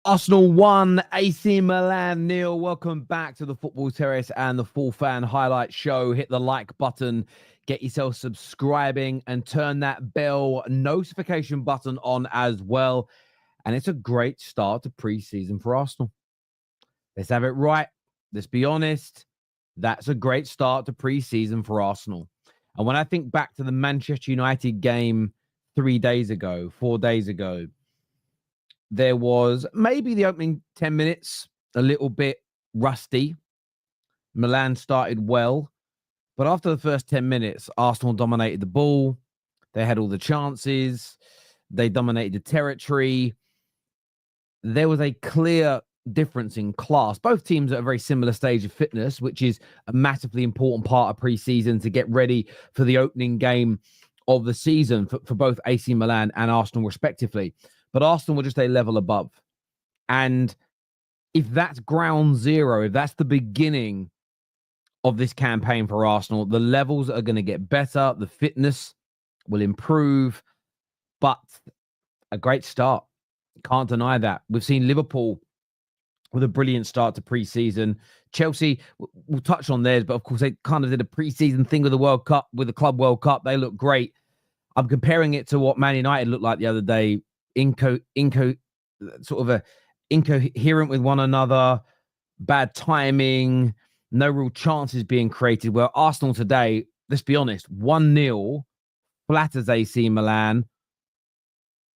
Arsenal 1, AC Milan 0. Welcome back to the Football Terrace and the Full Fan Highlight Show. Hit the like button, get yourself subscribing, and turn that bell notification button on as well. And it's a great start to pre-season for Arsenal. Let's have it right. Let's be honest. That's a great start to pre-season for Arsenal. And when I think back to the Manchester United game 4 days ago, there was maybe the opening 10 minutes a little bit rusty. Milan started well, but after the first 10 minutes, Arsenal dominated the ball. They had all the chances. They dominated the territory. There was a clear difference in class. Both teams at a very similar stage of fitness, which is a massively important part of pre-season to get ready for the opening game of the season for both AC Milan and Arsenal respectively. But Arsenal were just a level above. And if that's ground zero, if that's the beginning of this campaign for Arsenal, the levels are going to get better. The fitness will improve. But a great start. Can't deny that. We've seen Liverpool with a brilliant start to pre-season. Chelsea, we'll touch on theirs, but of course they kind of did a pre-season thing with the World Cup, with the Club World Cup. They look great. I'm comparing it to what Man United looked like the other day. Sort of a incoherent with one another, bad timing, no real chances being created. Well, Arsenal today, let's be honest, 1-0 flatters AC Milan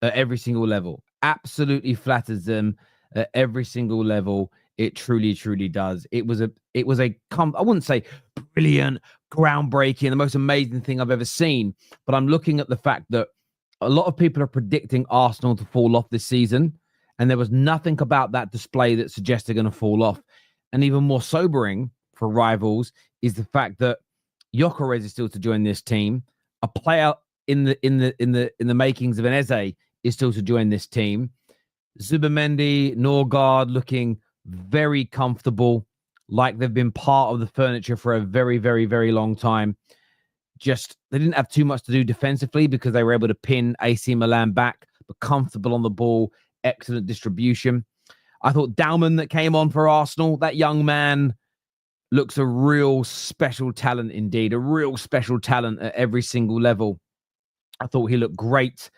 at every single level. Absolutely flatters them at every single level. It truly, truly does. It was a I wouldn't say brilliant, groundbreaking, the most amazing thing I've ever seen. But I'm looking at the fact that a lot of people are predicting Arsenal to fall off this season, and there was nothing about that display that suggests they're going to fall off. And even more sobering for rivals is the fact that Gyökeres is still to join this team. A player in the makings of an Eze is still to join this team. Zubimendi, Norgard looking very comfortable, like they've been part of the furniture for a very, very, very long time. Just they didn't have too much to do defensively because they were able to pin AC Milan back, but comfortable on the ball, excellent distribution. I thought Dalman that came on for Arsenal, that young man looks a real special talent indeed, a real special talent at every single level. I thought he looked great.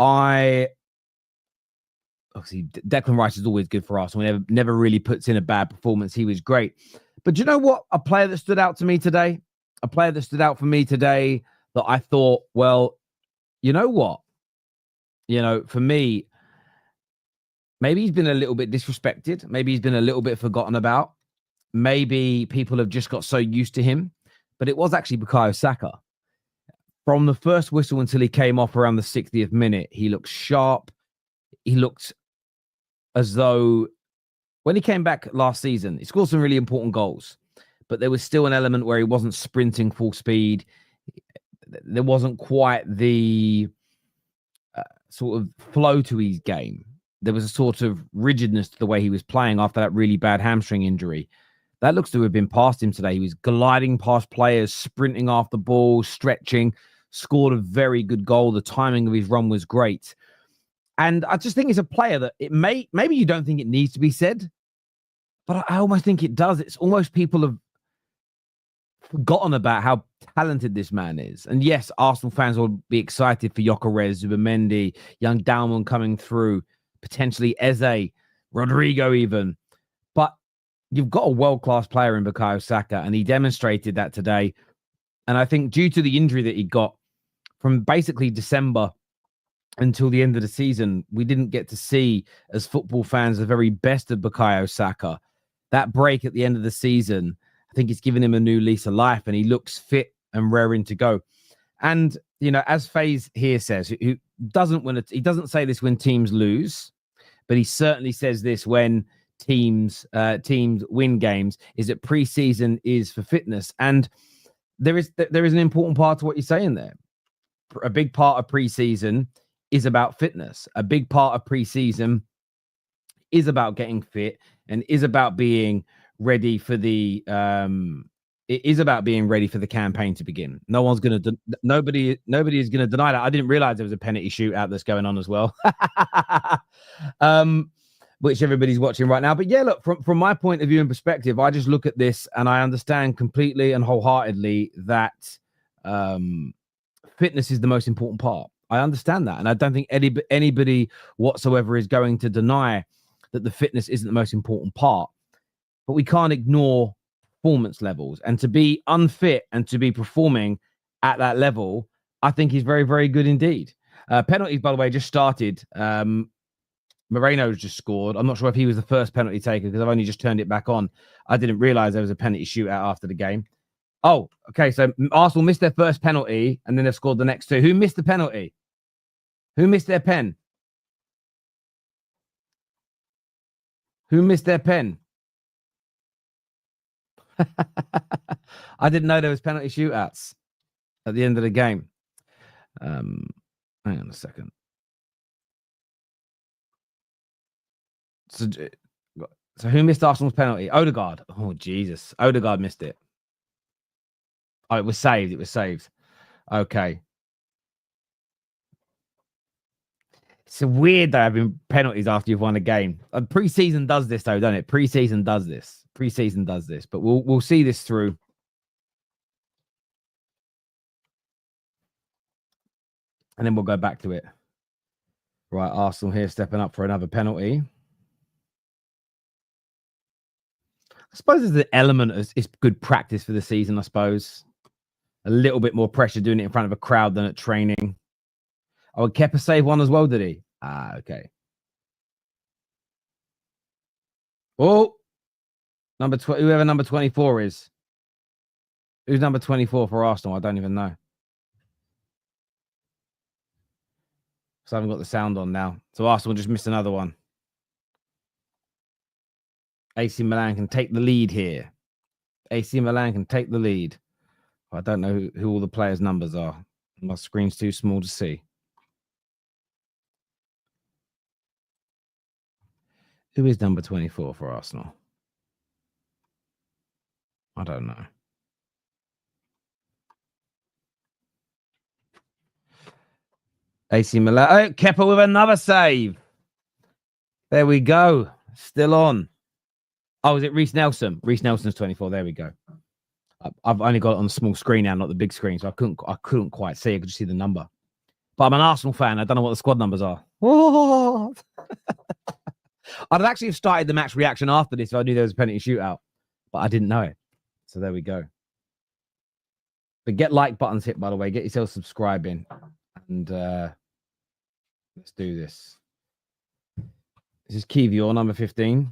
Obviously, Declan Rice is always good for Arsenal. Never really puts in a bad performance. He was great. But do you know what? A player that stood out to me today, a player that stood out for me today that I thought, well, you know what? You know, for me, maybe he's been a little bit disrespected. Maybe he's been a little bit forgotten about. Maybe people have just got so used to him. But it was actually Bukayo Saka. From the first whistle until he came off around the 60th minute, he looked sharp. He looked as though when he came back last season, he scored some really important goals, but there was still an element where he wasn't sprinting full speed. There wasn't quite the sort of flow to his game. There was a sort of rigidness to the way he was playing after that really bad hamstring injury. That looks to have been past him today. He was gliding past players, sprinting after the ball, stretching, scored a very good goal. The timing of his run was great. And I just think it's a player that maybe you don't think it needs to be said, but I almost think it does. It's almost people have forgotten about how talented this man is. And yes, Arsenal fans will be excited for Gyökeres, Zubimendi, young Dalman coming through, potentially Eze, Rodrigo even. But you've got a world-class player in Bukayo Saka, and he demonstrated that today. And I think due to the injury that he got from basically December until the end of the season, we didn't get to see, as football fans, the very best of Bukayo Saka. That break at the end of the season, I think it's given him a new lease of life, and he looks fit and raring to go. And, you know, as FaZe here says, who doesn't win he doesn't say this when teams lose, but he certainly says this when teams win games, is that pre-season is for fitness. And there is an important part to what you're saying there. A big part of pre-season is about fitness. A big part of pre-season is about getting fit and is about being ready for the campaign to begin. Nobody is gonna deny that. I didn't realize there was a penalty shootout that's going on as well. which everybody's watching right now. But yeah, look, from my point of view and perspective, I just look at this and I understand completely and wholeheartedly that fitness is the most important part. I understand that. And I don't think anybody whatsoever is going to deny that the fitness isn't the most important part. But we can't ignore performance levels. And to be unfit and to be performing at that level, I think he's very, very good indeed. Penalties, by the way, just started. Moreno's just scored. I'm not sure if he was the first penalty taker because I've only just turned it back on. I didn't realize there was a penalty shootout after the game. Oh, okay. So Arsenal missed their first penalty and then they've scored the next two. Who missed the penalty? Who missed their pen? Who missed their pen? I didn't know there was penalty shootouts at the end of the game. Hang on a second. So who missed Arsenal's penalty? Odegaard. Oh, Jesus. Odegaard missed it. Oh, it was saved. It was saved. Okay. It's weird though having penalties after you've won a game. Pre-season does this though, don't it? Pre-season does this. Pre-season does this. But we'll see this through. And then we'll go back to it. Right, Arsenal here stepping up for another penalty. I suppose there's an element of it's good practice for the season, I suppose. A little bit more pressure doing it in front of a crowd than at training. Oh, Kepa saved one as well, did he? Ah, okay. Oh, whoever number 24 is. Who's number 24 for Arsenal? I don't even know. So I haven't got the sound on now. So Arsenal just missed another one. AC Milan can take the lead here. AC Milan can take the lead. I don't know who all the players' numbers are. My screen's too small to see. Who is number 24 for Arsenal? I don't know. AC Milan. Oh, Kepa with another save. There we go. Still on. Oh, is it Reece Nelson? Reece Nelson's 24. There we go. I've only got it on the small screen now, not the big screen, so I couldn't quite see. I could just see the number. But I'm an Arsenal fan. I don't know what the squad numbers are. Oh. I'd actually have started the match reaction after this if I knew there was a penalty shootout, but I didn't know it. So there we go. But get like buttons hit, by the way. Get yourself subscribing, and let's do this. This is Kivior, number 15.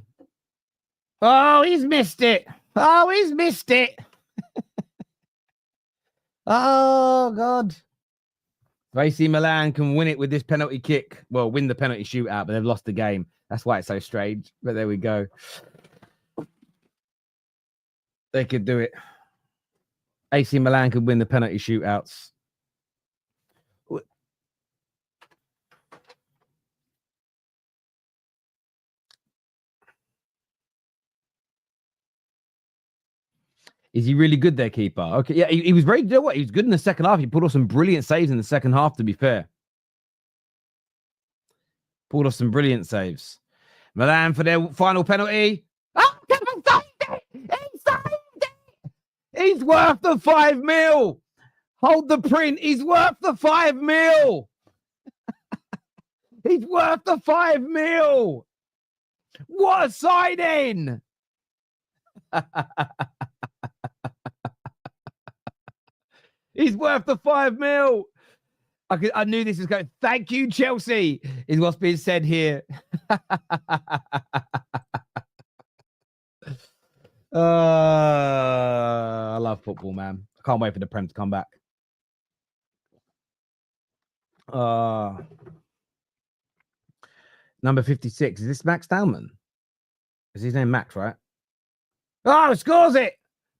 Oh, he's missed it. Oh, he's missed it. Oh, God. AC Milan can win it with this penalty kick. Well, win the penalty shootout, but they've lost the game. That's why it's so strange. But there we go. They could do it. AC Milan could win the penalty shootouts. Is he really good there, keeper? Okay, yeah, he was very good. You know what? He was good in the second half. He pulled off some brilliant saves in the second half, to be fair. Pulled off some brilliant saves. Milan for their final penalty. Oh, he saved it! He's worth the 5 mil. Hold the print. He's worth the 5 mil. He's worth the 5 mil. What a signing. He's worth the 5 mil. I knew this was going. Thank you, Chelsea, is what's being said here. I love football, man. I can't wait for the Prem to come back. Number 56. Is this Max Dalman? Is his name Max, right? Oh, scores it.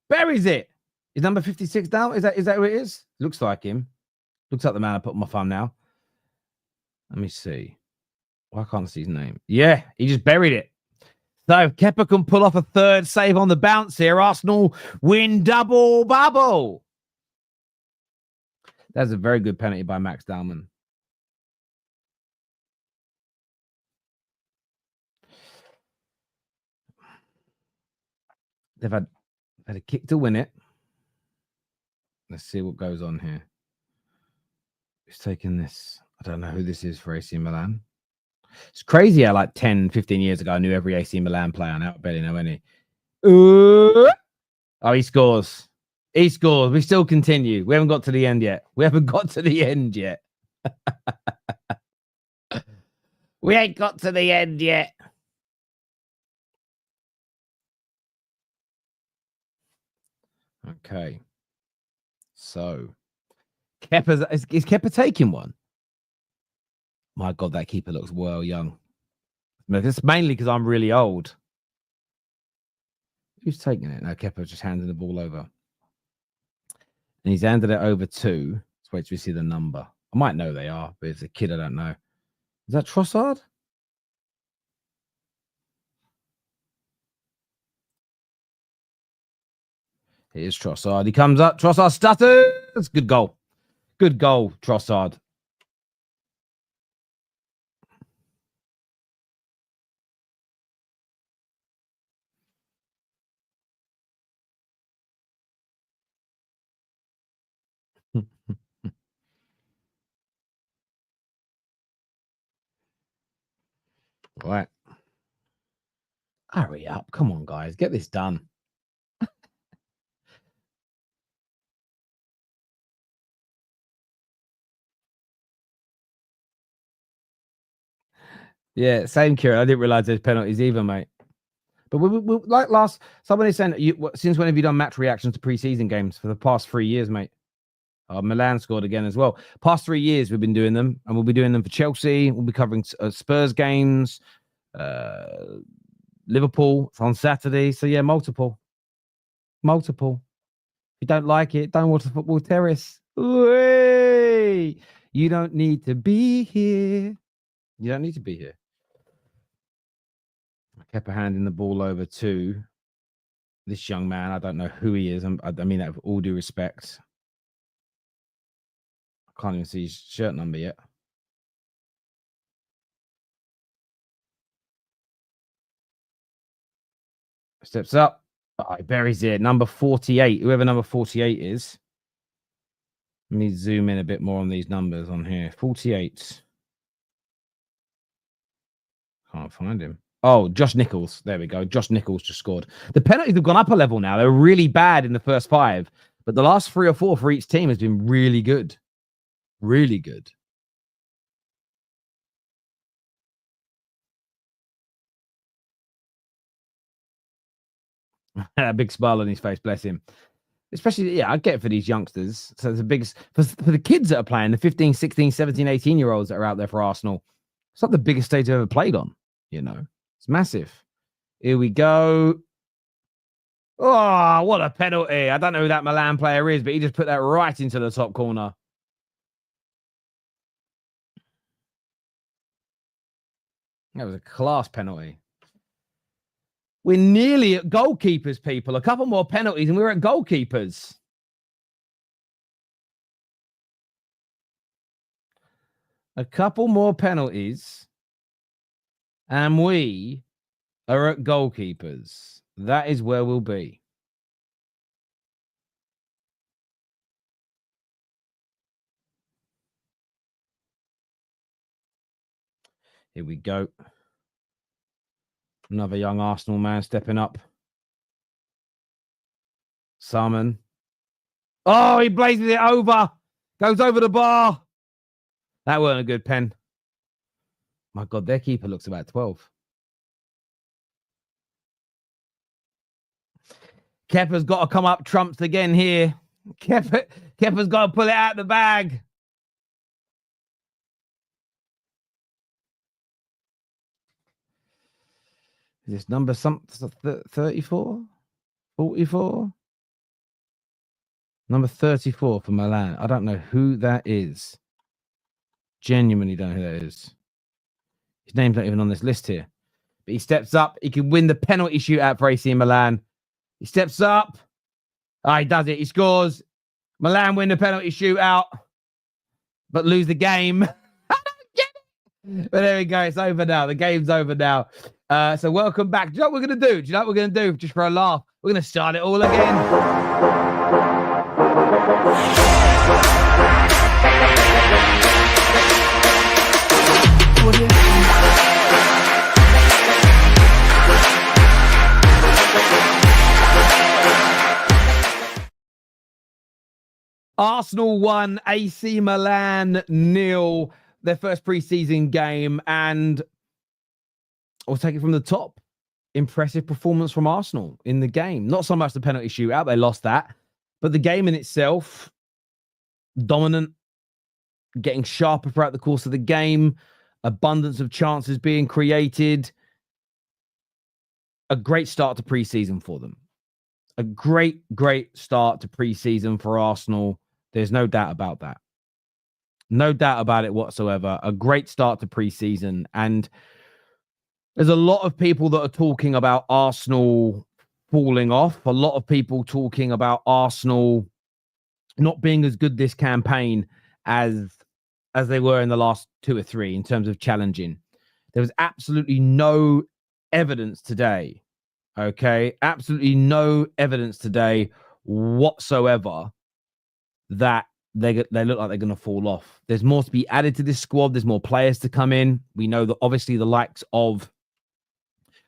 Buries it. Is number 56 down? Is that who it is? Looks like him. Looks like the man I put on my thumb now. Let me see. Why can't I see his name? Yeah, he just buried it. So Kepa can pull off a third save on the bounce here. Arsenal win double bubble. That's a very good penalty by Max Dalman. They've had a kick to win it. Let's see what goes on here. Who's taking this? I don't know who this is for AC Milan. It's crazy how like 10, 15 years ago, I knew every AC Milan player. Now I barely know any. Oh, he scores. He scores. We still continue. We haven't got to the end yet. We ain't got to the end yet. Okay. So, is Kepa taking one? My God, that keeper looks well young. This is mainly because I'm really old. Who's taking it? No, Kepa just handing the ball over. And he's handed it over to. Let's wait till we see the number. I might know they are, but it's a kid I don't know. Is that Trossard? It is Trossard. He comes up. Trossard stutters. Good goal. Good goal, Trossard. Right. Hurry up. Come on, guys. Get this done. Yeah, same, Kieran. I didn't realize there's penalties either, mate. But we like somebody saying, since when have you done match reactions to preseason games? For the past 3 years, mate. Milan scored again as well. Past 3 years, we've been doing them, and we'll be doing them for Chelsea. We'll be covering Spurs games, Liverpool on Saturday. So, yeah, multiple. If you don't like it, don't watch the Football Terrace. You don't need to be here. You don't need to be here. I kept handing the ball over to this young man. I don't know who he is. I mean that with all due respect. I can't even see his shirt number yet. Steps up. Oh, he buries it. Number 48. Whoever number 48 is. Let me zoom in a bit more on these numbers on here. 48. Can't find him. Oh, Josh Nichols. There we go. Josh Nichols just scored. The penalties have gone up a level now. They were really bad in the first 5, but the last 3 or 4 for each team has been really good. Really good. A big smile on his face, bless him. Especially, yeah, I get it for these youngsters. So it's a big, for the kids that are playing, the 15, 16, 17, 18-year-olds that are out there for Arsenal. It's not the biggest stage I've ever played on, you know. It's massive. Here we go. Oh, what a penalty. I don't know who that Milan player is, but he just put that right into the top corner. That was a class penalty. We're nearly at goalkeepers, people. A couple more penalties and we're at goalkeepers. A couple more penalties and we are at goalkeepers. That is where we'll be. Here we go. Another young Arsenal man stepping up. Salmon. Oh, he blazes it over. Goes over the bar. That weren't a good pen. My God, their keeper looks about 12. Kepa's got to come up trumps again here. Kepa's got to pull it out the bag. Is this number 34? 44? Number 34 for Milan. I don't know who that is. Genuinely don't know who that is. His name's not even on this list here. But he steps up. He can win the penalty shootout for AC Milan. He steps up. Oh, he does it. He scores. Milan win the penalty shootout, but lose the game. I don't get it. But there we go. It's over now. The game's over now. So welcome back. Do you know what we're going to do? Just for a laugh, we're going to start it all again. Arsenal won, AC Milan 0, their first preseason game, and I'll take it from the top. Impressive performance from Arsenal in the game. Not so much the penalty shootout, they lost that, but the game in itself, dominant, getting sharper throughout the course of the game, abundance of chances being created. A great start to preseason for them. A great start to preseason for Arsenal. There's no doubt about that. No doubt about it whatsoever. A great start to preseason. And there's a lot of people that are talking about Arsenal falling off. A lot of people talking about Arsenal not being as good this campaign as they were in the last 2 or 3 in terms of challenging. There was absolutely no evidence today. Okay, absolutely no evidence today whatsoever that they look like they're going to fall off. There's more to be added to this squad. There's more players to come in. We know that obviously the likes of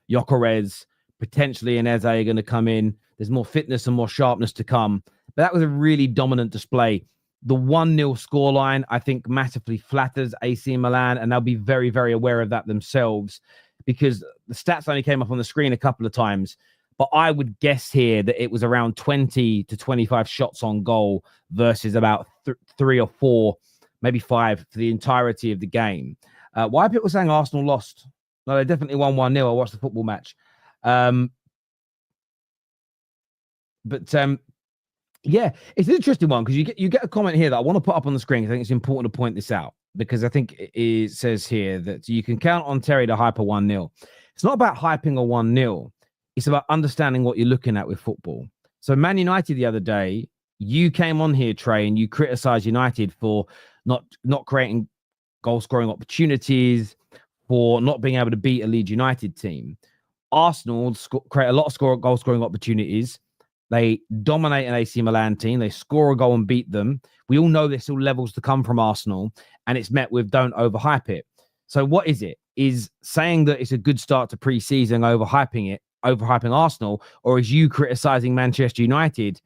Gyökeres, potentially and Eze are going to come in. There's more fitness and more sharpness to come. But that was a really dominant display. The 1-0 scoreline, I think, massively flatters AC Milan, and they'll be very, very aware of that themselves, because the stats only came up on the screen a couple of times. But I would guess here that it was around 20 to 25 shots on goal versus about 3 or 4, maybe 5 for the entirety of the game. Why are people saying Arsenal lost? No, they definitely won 1-0. I watched the football match. Yeah, it's an interesting one because you get a comment here that I want to put up on the screen. I think it's important to point this out because I think it says here that you can count on Terry to hype a 1-0. It's not about hyping a 1-0. It's about understanding what you're looking at with football. So Man United the other day, you came on here, Trey, and you criticized United for not creating goal-scoring opportunities, for not being able to beat a Leeds United team. Arsenal create a lot of goal-scoring opportunities. They dominate an AC Milan team. They score a goal and beat them. We all know there's still levels to come from Arsenal, and it's met with don't overhype it. So what is it? Is saying that it's a good start to pre-season overhyping Arsenal, or is you criticizing Manchester United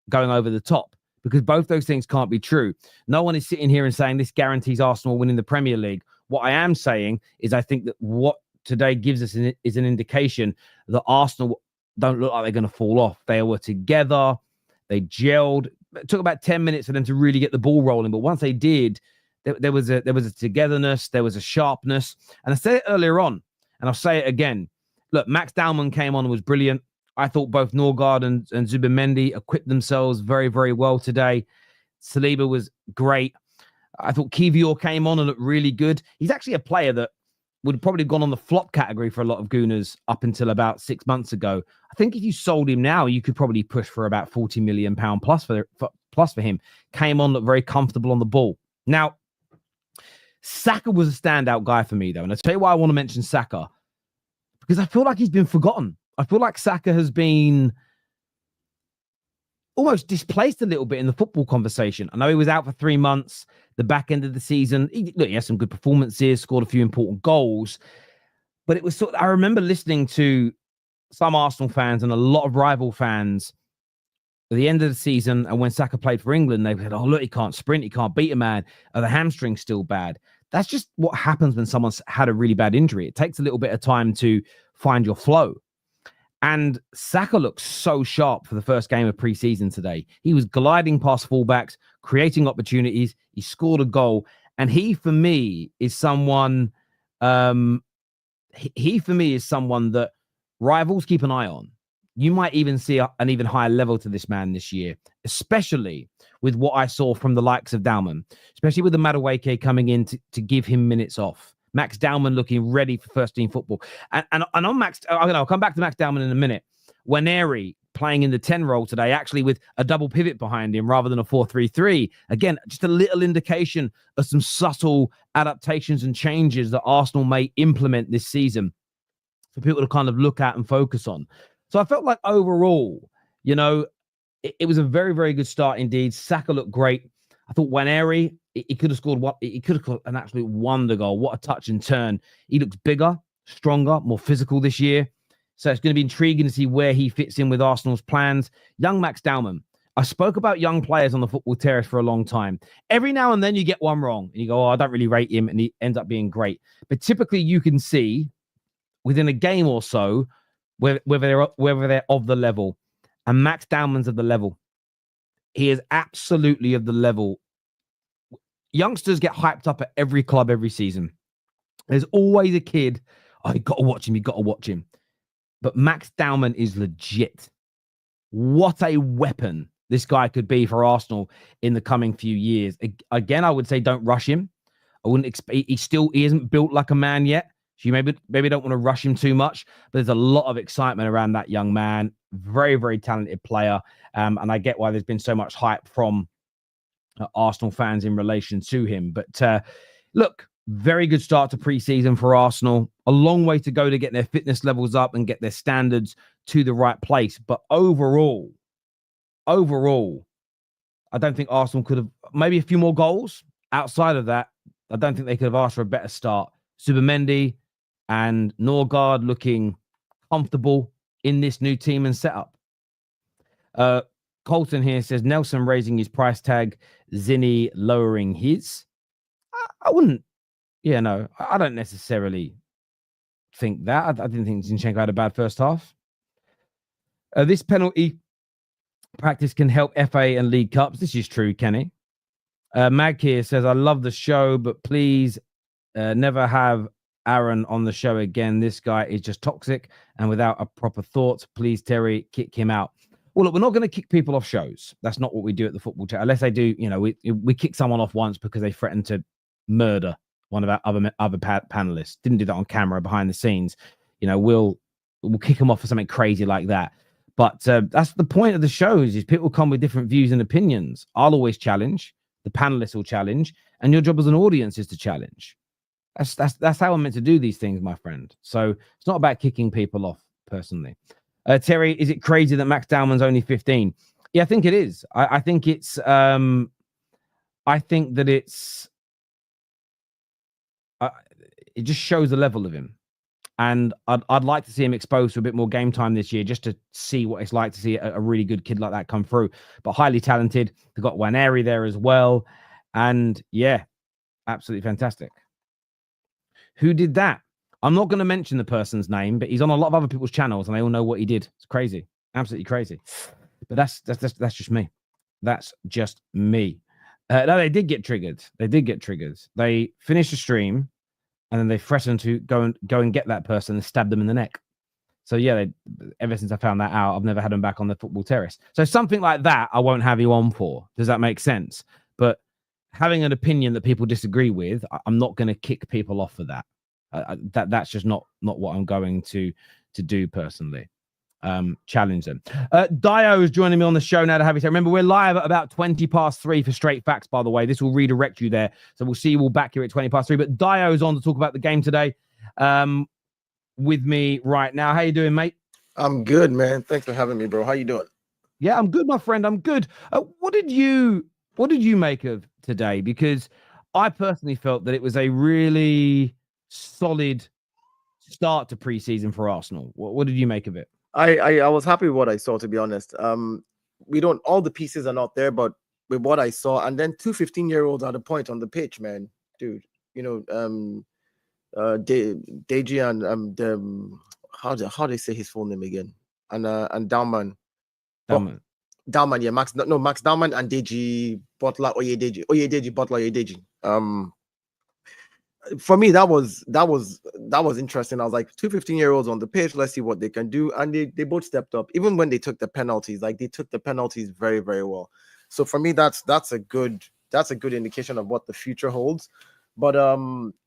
going over the top? Because both those things can't be true. No one is sitting here and saying this guarantees Arsenal winning the Premier League. What I am saying is I think that what today gives us is an indication that Arsenal don't look like they're going to fall off. They were together. They gelled. It took about 10 minutes for them to really get the ball rolling. But once they did, there was a togetherness. There was a sharpness. And I said it earlier on, and I'll say it again. Look, Max Dalman came on and was brilliant. I thought both Norgard and Zubimendi equipped themselves very, very well today. Saliba was great. I thought Kivior came on and looked really good. He's actually a player that would have probably gone on the flop category for a lot of Gooners up until about 6 months ago. I think if you sold him now, you could probably push for about £40 million plus for him. Came on, looked very comfortable on the ball. Now, Saka was a standout guy for me, though. And I'll tell you why I want to mention Saka. Because I feel like he's been forgotten. I feel like Saka has been almost displaced a little bit in the football conversation. I know he was out for 3 months, the back end of the season. He had some good performances, scored a few important goals. But it was I remember listening to some Arsenal fans and a lot of rival fans at the end of the season, and when Saka played for England, they said, oh, look, he can't sprint, he can't beat a man. Are the hamstrings still bad? That's just what happens when someone's had a really bad injury. It takes a little bit of time to find your flow. And Saka looked so sharp for the first game of preseason today. He was gliding past fullbacks, creating opportunities. He scored a goal. And he, for me, is someone that rivals keep an eye on. You might even see an even higher level to this man this year, especially with what I saw from the likes of Dalman, especially with the Madueke coming in to give him minutes off. Max Dalman looking ready for first team football. And on Max, I'll come back to Max Dalman in a minute. Waneri playing in the 10 role today, actually with a double pivot behind him rather than a 4-3-3. Again, just a little indication of some subtle adaptations and changes that Arsenal may implement this season. for people to kind of look at and focus on. So I felt like overall, you know, it was a very, very good start indeed. Saak looked great. I thought Waneri, he could have scored what he could have scored an absolute wonder goal. What a touch and turn. He looks bigger, stronger, more physical this year. So it's going to be intriguing to see where he fits in with Arsenal's plans. Young Max Dowman. I spoke about young players on the Football Terrace for a long time. Every now and then you get one wrong and you go, oh, I don't really rate him, and he ends up being great. But typically you can see within a game or so whether they're of the level. And Max Dowman's of the level. He is absolutely of the level. Youngsters get hyped up at every club every season. There's always a kid, oh, you got to watch him, you got to watch him. But Max Dowman is legit. What a weapon this guy could be for Arsenal in the coming few years. Again, I would say don't rush him. I wouldn't expect, he isn't built like a man yet. So you maybe don't want to rush him too much, but there's a lot of excitement around that young man. Very, very talented player. And I get why there's been so much hype from Arsenal fans in relation to him. But look, very good start to pre-season for Arsenal. A long way to go to get their fitness levels up and get their standards to the right place. But overall, I don't think Arsenal could have, maybe a few more goals. Outside of that, I don't think they could have asked for a better start. Zubimendi and Norgard looking comfortable in this new team and setup. Colton here says Nelson raising his price tag, Zinni lowering his. I wouldn't, I don't necessarily think that. I didn't think Zinchenko had a bad first half. This penalty practice can help FA and League Cups. This is true, Kenny. Mag here says, I love the show, but please never have Aaron on the show again. This guy is just toxic and without a proper thought. Please, Terry, kick him out. Well, look, we're not going to kick people off shows. That's not what we do at the Football Chat. Unless they do, we kick someone off once because they threatened to murder one of our other panelists. Didn't do that on camera behind the scenes. We'll kick them off for something crazy like that. But that's the point of the shows, is people come with different views and opinions. I'll always challenge. The panelists will challenge. And your job as an audience is to challenge. That's how I'm meant to do these things, my friend. So it's not about kicking people off, personally. Terry, is it crazy that Max Dowman's only 15? Yeah, I think it is. I think it's it just shows the level of him. And I'd like to see him exposed to a bit more game time this year, just to see what it's like to see a really good kid like that come through. But highly talented. They've got Waneri there as well. And yeah, absolutely fantastic. Who did that? I'm not going to mention the person's name, but he's on a lot of other people's channels and they all know what he did. It's crazy. Absolutely crazy. But that's just me. That's just me. No, they did get triggered. They finished the stream and then they threatened to go and get that person and stab them in the neck. So yeah, ever since I found that out, I've never had them back on the Football Terrace. So something like that, I won't have you on for. Does that make sense? But having an opinion that people disagree with, I'm not going to kick people off for that. That's just not what I'm going to do personally. Challenge them. Dayo is joining me on the show now to have you say. Remember, we're live at about 3:20 for Straight Facts, by the way. This will redirect you there. So we'll see you all back here at 3:20. But Dayo is on to talk about the game today with me right now. How you doing, mate? I'm good, man. Thanks for having me, bro. How you doing? Yeah, I'm good, my friend. I'm good. What did you make of today? Because I personally felt that it was a really solid start to preseason for Arsenal. What did you make of it? I was happy with what I saw, to be honest. We don't, all the pieces are not there, but with what I saw, and then 2 15-year-olds at a point on the pitch, man, dude. Deji and how do they say his full name again? And Dowman. Dowman, yeah, Max Dowman and Deji Butler Oyedeji Butler Oyedeji. For me, that was interesting. I was like, 2 15-year-olds on the pitch. Let's see what they can do. And they both stepped up. Even when they took the penalties, like they took the penalties very, very well. So for me, that's a good indication of what the future holds. But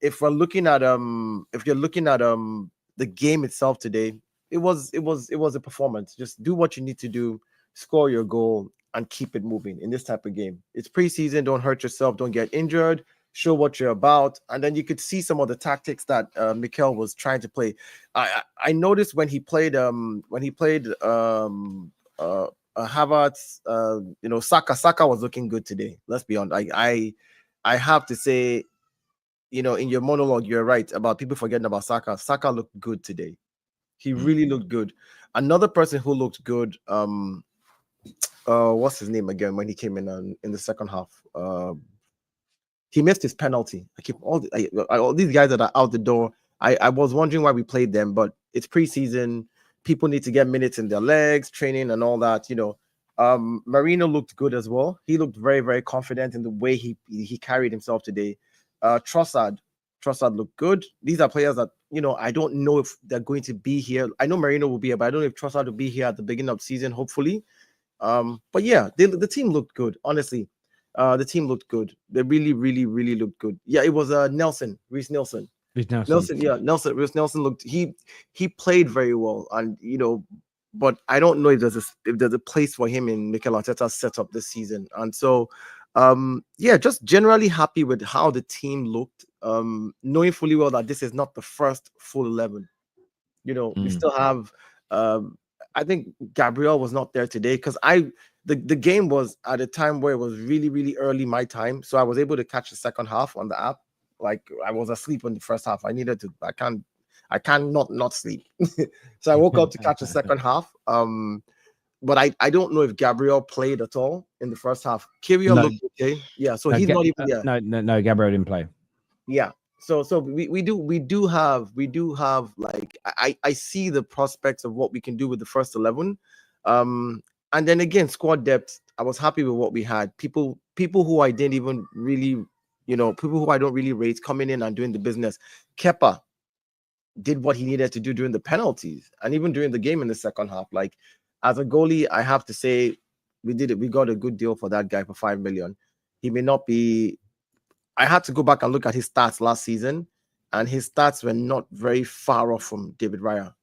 if you're looking at the game itself today, it was a performance. Just do what you need to do, score your goal, and keep it moving in this type of game. It's preseason. Don't hurt yourself. Don't get injured. show what you're about, and then you could see some of the tactics that Mikel was trying to play. I noticed when he played Havertz, Saka was looking good today. Let's be honest. I have to say, in your monologue, you're right about people forgetting about Saka. Saka looked good today. He really looked good. Another person who looked good, what's his name again when he came in the second half? He missed his penalty. I keep all these guys that are out the door. I was wondering why we played them, but it's preseason. People need to get minutes in their legs, training, and all that. Marino looked good as well. He looked very, very confident in the way he carried himself today. Trossard looked good. These are players that I don't know if they're going to be here. I know Marino will be here, but I don't know if Trossard will be here at the beginning of the season. Hopefully, but yeah, the team looked good. Honestly, the team looked good. They really, really, really looked good. Yeah, it was Reece Nelson. Reece Nelson looked. He played very well, and but I don't know if there's a place for him in Mikel Arteta's setup this season. And so, yeah, just generally happy with how the team looked. Knowing fully well that this is not the first full 11. We still have. I think Gabriel was not there today because the game was at a time where it was really, really early my time, so I was able to catch the second half on the app. Like I was asleep in the first half. I can't not sleep. So I woke up to catch the second half. But I don't know if Gabriel played at all in the first half. Kirill looked okay. Yeah, so he's not even there. No, Gabriel didn't play. Yeah. So we do have like I see the prospects of what we can do with the first 11. And then again, squad depth. I was happy with what we had. People who I didn't even really, people who I don't really rate coming in and doing the business. Kepa did what he needed to do during the penalties and even during the game in the second half. Like as a goalie, I have to say we did it. We got a good deal for that guy for 5 million. He may not be. I had to go back and look at his stats last season, and his stats were not very far off from David Raya.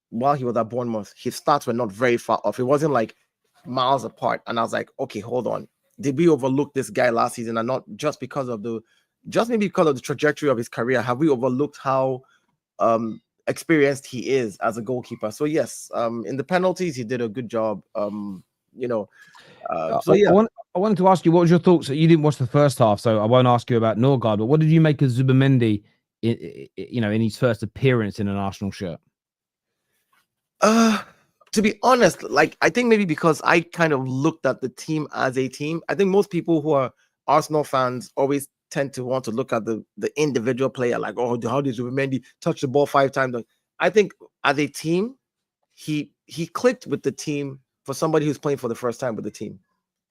While he was at Bournemouth, his stats were not very far off. It wasn't like miles apart. And I was like, okay, hold on. Did we overlook this guy last season? And not just because of maybe because of the trajectory of his career, have we overlooked how experienced he is as a goalkeeper? So yes, in the penalties, he did a good job. So yeah. I wanted to ask you, what was your thoughts? You didn't watch the first half, so I won't ask you about Norgard, but what did you make of Zubimendi, in his first appearance in an Arsenal shirt? To be honest, like I think maybe because I kind of looked at the team as a team. I think most people who are Arsenal fans always tend to want to look at the individual player, like, oh, how did Zubimendi touch the ball 5 times? I think as a team, he clicked with the team for somebody who's playing for the first time with the team.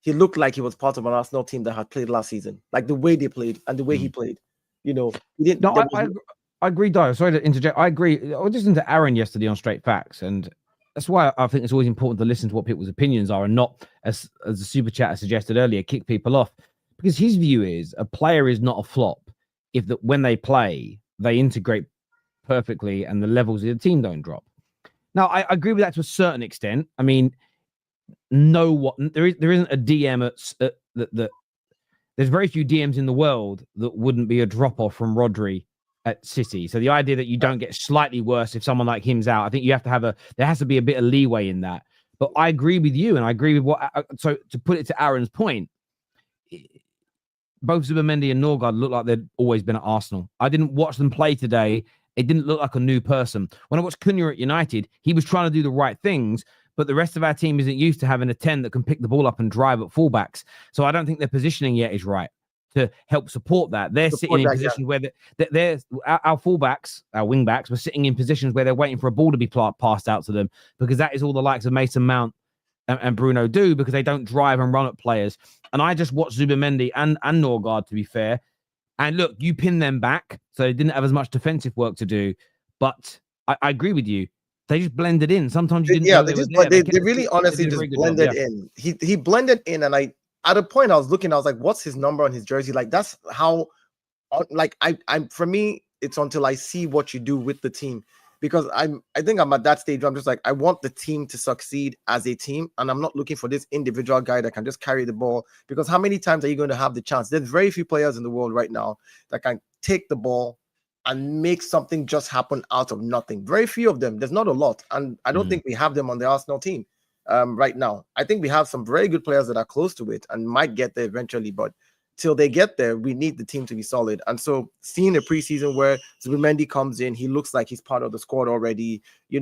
He looked like he was part of an Arsenal team that had played last season, like the way they played and the way he played. He didn't. No, I agree, Dayo. Sorry to interject. I agree. I was listening to Aaron yesterday on Straight Facts, and that's why I think it's always important to listen to what people's opinions are and not, as the super chat suggested earlier, kick people off. Because his view is a player is not a flop if when they play, they integrate perfectly and the levels of the team don't drop. Now, I agree with that to a certain extent. I mean, there isn't a DM that there's very few DMs in the world that wouldn't be a drop-off from Rodri at City. So the idea that you don't get slightly worse if someone like him's out, I think you have to there has to be a bit of leeway in that. But I agree with you, and I agree with so to put it to Aaron's point, both Zubimendi and Norgard look like they'd always been at Arsenal. I didn't watch them play today. It didn't look like a new person. When I watched Cunha at United, he was trying to do the right things, but the rest of our team isn't used to having a 10 that can pick the ball up and drive at fullbacks. So I don't think their positioning yet is right to help support that. They're sitting in positions where our fullbacks, our wing backs, were sitting in positions where they're waiting for a ball to be passed out to them, because that is all the likes of Mason Mount and Bruno do, because they don't drive and run at players. And I just watched Zubimendi and Norgard, to be fair. And look, you pin them back, so they didn't have as much defensive work to do. But I agree with you. They just blended in. Sometimes you didn't know they were there. They really honestly just blended in. He blended in, and at a point I was looking, I was like, what's his number on his jersey? Like, that's how, like, I'm for me, it's until I see what you do with the team. because I think I'm at that stage where I'm just like, I want the team to succeed as a team, and I'm not looking for this individual guy that can just carry the ball, because how many times are you going to have the chance? There's very few players in the world right now that can take the ball and make something just happen out of nothing. Very few of them. There's not a lot, and I don't think we have them on the Arsenal team right now. I think we have some very good players that are close to it and might get there eventually, but till they get there, we need the team to be solid. And so seeing a preseason where Zubimendi comes in, he looks like he's part of the squad already. You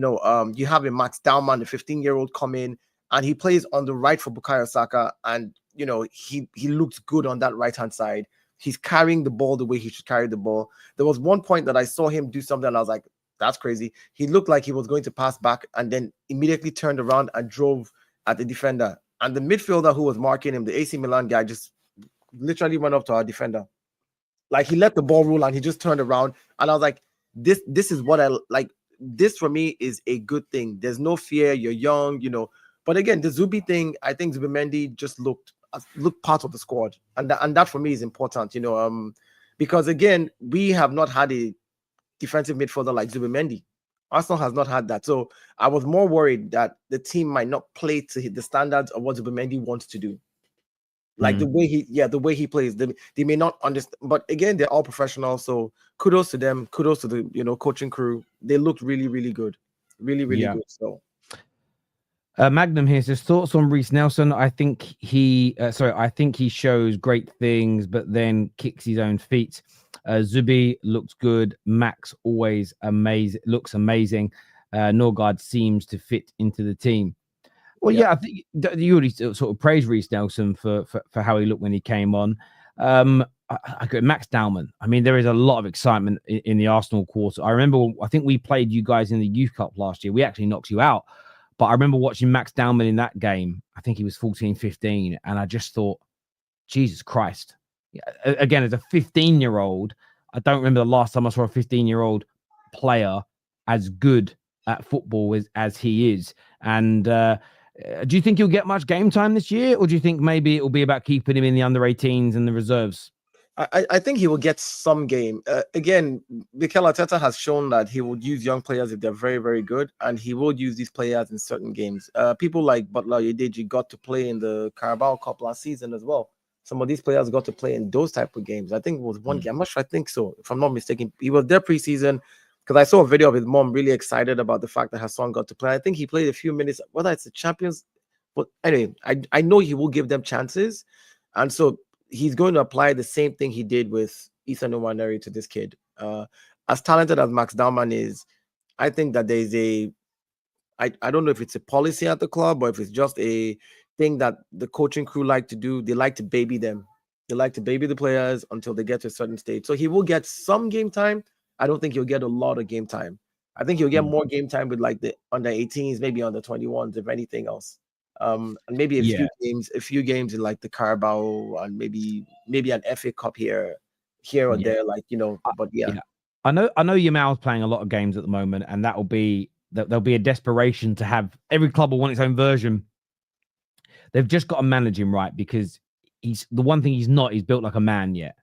have a Max Dowman, the 15-year-old, come in, and he plays on the right for Bukayo Saka, and he looks good on that right-hand side. He's carrying the ball the way he should carry the ball. There was one point that I saw him do something, and I was like, that's crazy. He looked like he was going to pass back and then immediately turned around and drove at the defender. And the midfielder who was marking him, the AC Milan guy, just literally went up to our defender. Like, he let the ball roll and he just turned around. And I was like, this is what I like. This for me is a good thing. There's no fear. You're young, But again, the Zubi thing, I think Zubimendi just looked part of the squad, and that for me is important, because again, we have not had a defensive midfielder like Zubimendi. Arsenal has not had that, so I was more worried that the team might not play to hit the standards of what Zubimendi wants to do, like the way he plays. They may not understand, but again, they're all professionals, so kudos to them, kudos to the coaching crew. They looked really, really good, really, really good. So. Magnum here says, thoughts on Reece Nelson. I think he shows great things, but then kicks his own feet. Zubi looks good. Max always looks amazing. Norgard seems to fit into the team. Well, I think you already sort of praised Reece Nelson for how he looked when he came on. I got Max Dowman. I mean, there is a lot of excitement in the Arsenal quarter. I think we played you guys in the Youth Cup last year. We actually knocked you out. But I remember watching Max Dowman in that game. I think he was 14, 15. And I just thought, Jesus Christ. Again, as a 15-year-old, I don't remember the last time I saw a 15-year-old player as good at football as he is. And do you think he'll get much game time this year? Or do you think maybe it will be about keeping him in the under-18s and the reserves? I think he will get some game. Again, Mikel Arteta has shown that he would use young players if they're very, very good, and he will use these players in certain games. People like Butler Yedeji got to play in the Carabao Cup last season as well. Some of these players got to play in those type of games. I think it was one game. I'm not sure. I think so, if I'm not mistaken. He was there preseason, because I saw a video of his mom really excited about the fact that her son got to play. I think he played a few minutes, whether it's the Champions. But anyway, I know he will give them chances, and so he's going to apply the same thing he did with Ethan Nwaneri to this kid. As talented as Max Dowman is, I think that there's I don't know if it's a policy at the club or if it's just a thing that the coaching crew like to do. They like to baby them. They like to baby the players until they get to a certain stage. So he will get some game time. I don't think he'll get a lot of game time. I think he'll get more game time with like the under 18s, maybe under 21s, if anything else. And maybe a few games in like the Carabao, and maybe an FA Cup here or there, like, but I know Yamal's playing a lot of games at the moment, and there'll be a desperation to have every club will want its own version. They've just got to manage him right, because he's the one thing he's built like a man yet.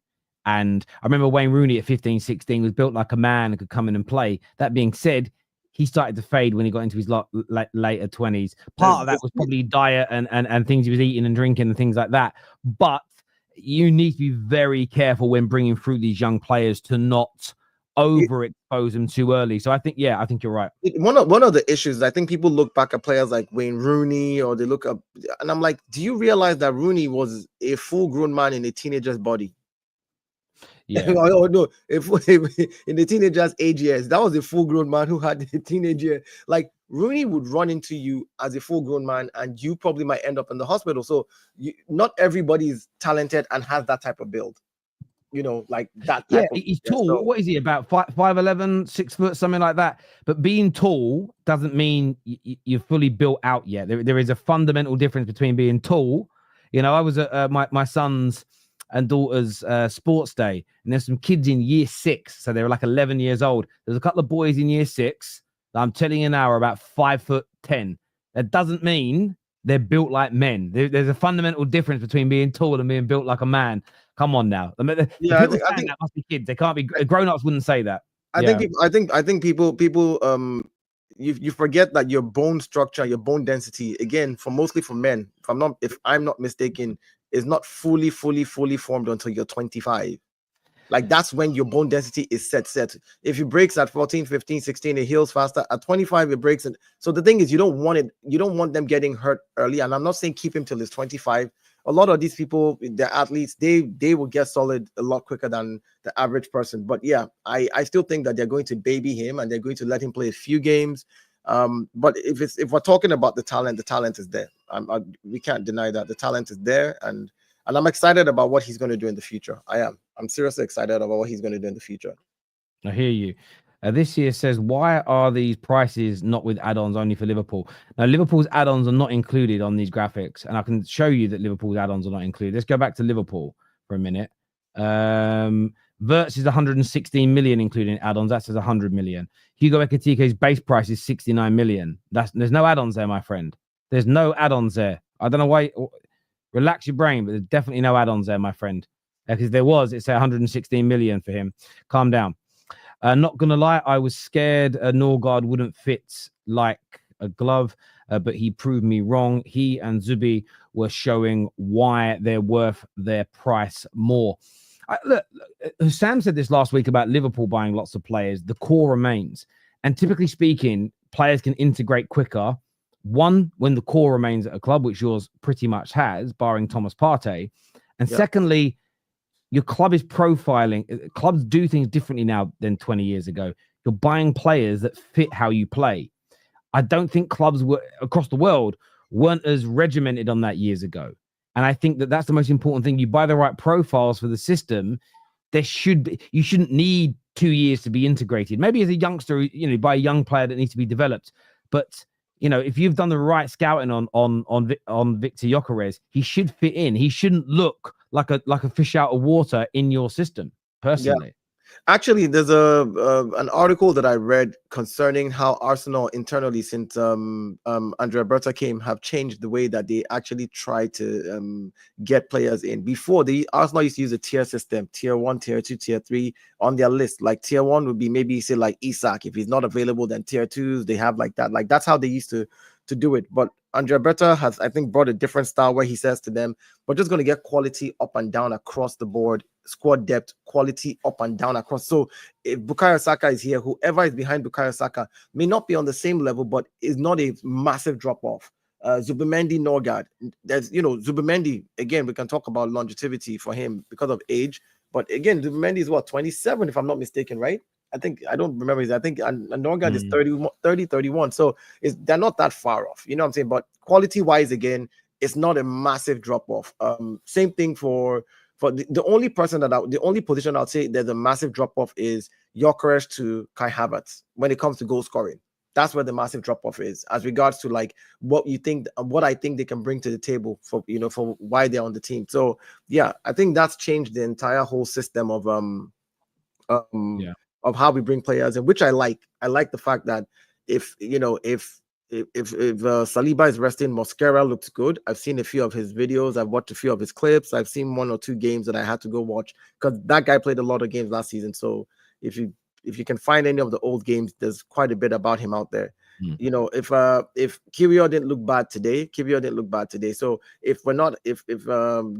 And I remember Wayne Rooney at 15, 16 was built like a man and could come in and play. That being said, he started to fade when he got into his later 20s. Part of that was probably diet and things he was eating and drinking and things like that. But you need to be very careful when bringing through these young players to not overexpose them too early. So I think you're right. One of the issues, I think people look back at players like Wayne Rooney, or they look up, and I'm like, do you realize that Rooney was a full-grown man in a teenager's body? Yeah. Oh no, if in the teenager's age years, that was a full-grown man who had a teenager. Like, Rooney would run into you as a full-grown man, and you probably might end up in the hospital. So not everybody is talented and has that type of build. Like that. He's tall. So, what is he, about 5'11", 6 foot, something like that? But being tall doesn't mean you're fully built out yet. There is a fundamental difference between being tall. I was at my son's and daughter's sports day, and there's some kids in year 6, so they were like 11 years old. There's a couple of boys in year 6 that I'm telling you now are about 5'10". That doesn't mean they're built like men. There's a fundamental difference between being tall and being built like a man. Come on now. I think that must be kids. They can't be. Grown-ups wouldn't say that. I think people you forget that your bone structure, your bone density, again, mostly for men, if I'm not mistaken, is not fully formed until you're 25. Like that's when your bone density is set. If it breaks at 14, 15, 16, it heals faster. At 25, it breaks. And so the thing is, you don't want them getting hurt early. And I'm not saying keep him till he's 25. A lot of these people, they're athletes, they will get solid a lot quicker than the average person. But yeah, I still think that they're going to baby him and they're going to let him play a few games. But if we're talking about the talent is there. We can't deny that the talent is there, and I'm excited about what he's going to do in the future. I'm seriously excited about what he's going to do in the future. I hear you. This year says, why are these prices not with add-ons only for Liverpool? Now, Liverpool's add-ons are not included on these graphics, and I can show you that Liverpool's add-ons are not included. Let's go back to Liverpool for a minute. Verts is 116 million, including add-ons. That says 100 million. Hugo Ekitike's base price is 69 million. There's no add-ons there, my friend. There's no add-ons there. I don't know why. Relax your brain, but there's definitely no add-ons there, my friend. Because there was, it's 116 million for him. Calm down. Not gonna lie, I was scared Norgard wouldn't fit like a glove, but he proved me wrong. He and Zubi were showing why they're worth their price more. Look, Sam said this last week about Liverpool buying lots of players. The core remains, and typically speaking, players can integrate quicker. One, when the core remains at a club, which yours pretty much has, barring Thomas Partey, and secondly, your club is profiling. Clubs do things differently now than 20 years ago. You're buying players that fit how you play. I don't think clubs across the world weren't as regimented on that years ago. And I think that that's the most important thing. You buy the right profiles for the system. You shouldn't need 2 years to be integrated. Maybe as a youngster, you buy a young player that needs to be developed. But if you've done the right scouting on Victor Gyökeres, he should fit in. He shouldn't look like a fish out of water in your system, personally. Yeah. Actually, there's an article that I read concerning how Arsenal internally, since Andrea Berta came, have changed the way that they actually try to get players in. Before, Arsenal used to use a tier system, tier 1, tier 2, tier 3 on their list. Like tier 1 would be maybe say like Saak. If he's not available, then tier 2s they have like that. Like that's how they used to do it. But Andrea Berta has, I think, brought a different style where he says to them, we're just going to get quality up and down across the board, squad depth, quality up and down across. So if Bukayo Saka is here, whoever is behind Bukayo Saka may not be on the same level, but is not a massive drop-off. Zubimendi, Norgard. There's, Zubimendi, again, we can talk about longevity for him because of age. But again, Zubimendi is 27, if I'm not mistaken, right? I don't remember. I think Norgard is 30, 31. So they're not that far off. You know what I'm saying? But quality-wise, again, it's not a massive drop-off. Same thing for the only position I'll say there's a massive drop-off is Gyökeres to Kai Havertz when it comes to goal scoring. That's where the massive drop-off is as regards to like what I think they can bring to the table for why they're on the team. So yeah, I think that's changed the entire whole system of how we bring players in, which I like. I like the fact that if Saliba is resting, Mosquera looks good. I've seen a few of his videos. I've watched a few of his clips. I've seen 1 or 2 games that I had to go watch because that guy played a lot of games last season. So if you can find any of the old games, there's quite a bit about him out there. If Kiwior didn't look bad today, So if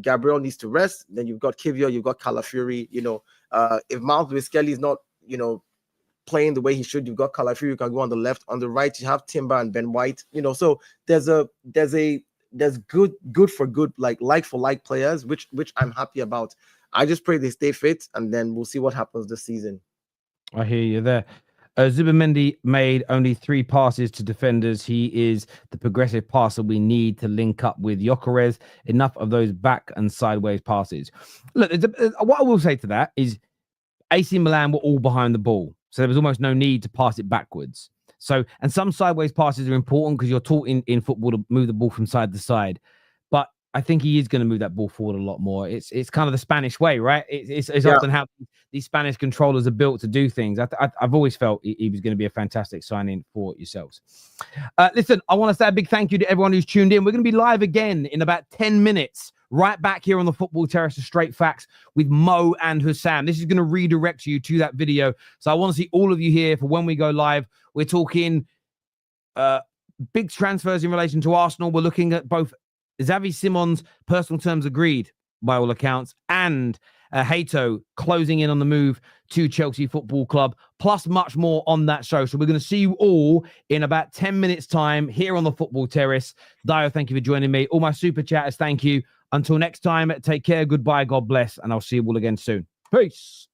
Gabriel needs to rest, then you've got Kiwior, you've got Calafiori. If Mount Skelly is not playing the way he should, you've got Calafiori, you can go on the left. On the right, you have Timber and Ben White. So there's good for good, like for like players, which I'm happy about. I just pray they stay fit, and then we'll see what happens this season. I hear you there. Zubimendi made only 3 passes to defenders. He is the progressive passer we need to link up with Gyökeres. Enough of those back and sideways passes. Look, what I will say to that is AC Milan were all behind the ball. So there was almost no need to pass it backwards. And some sideways passes are important because you're taught in football to move the ball from side to side. But I think he is going to move that ball forward a lot more. It's kind of the Spanish way, right? It's often how these Spanish controllers are built to do things. I've always felt he was going to be a fantastic signing for yourselves. Listen, I want to say a big thank you to everyone who's tuned in. We're going to be live again in about 10 minutes right back here on the Football Terrace of Straight Facts with Mo and Hussam. This is going to redirect you to that video. So I want to see all of you here for when we go live. We're talking big transfers in relation to Arsenal. We're looking at both Xavi Simon's personal terms agreed by all accounts and Hato closing in on the move to Chelsea Football Club, plus much more on that show. So we're going to see you all in about 10 minutes time here on the Football Terrace. Dayo, thank you for joining me. All my super chatters, thank you. Until next time, take care, goodbye, God bless, and I'll see you all again soon. Peace.